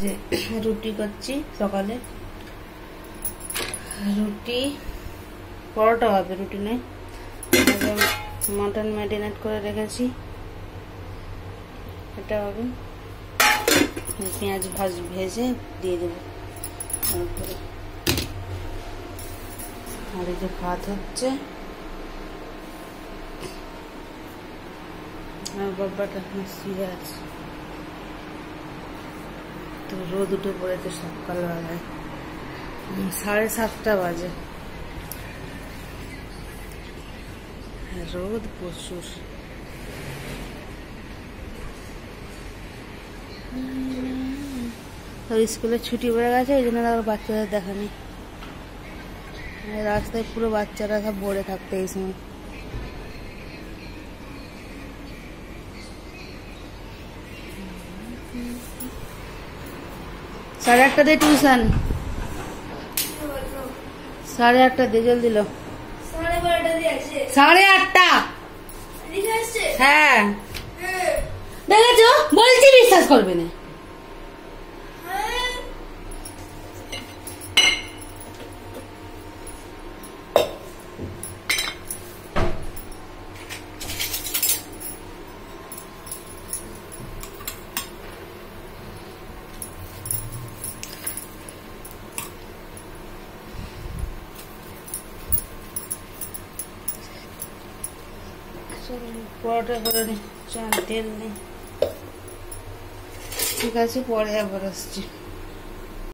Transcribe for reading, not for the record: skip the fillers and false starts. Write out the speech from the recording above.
যে রুটি করছি সকালে, রুটি পরোটা হবে, রুটি নয়। মটন ম্যারিনেট করে রেখেছি, এটা হবে। পেঁয়াজ ভেজে দিয়ে দেবো তারপরে। আর এই যে ভাত হচ্ছে, আর বাবাটা শুয়ে আছে। তো রোদ উঠে পড়েছে সকালবেলায়, 7:30 বাজে, রোদ প্রচুর। স্কুলে ছুটি পড়ে গেছে, ওই জন্য আবার বাচ্চাদের দেখা নেই। রাস্তায় পুরো বাচ্চারা সব পড়ে থাকতে এই সময়। সাড়ে 8টা দিয়ে টিউশন, 8:30 দিয়ে জলদি লো। 8:30। হ্যাঁ দেখেছো, বলছি বিশ্বাস করবে না। পরোটা করে নি, তেল নেই। ঠিক আছে, পরে আবার আসছি।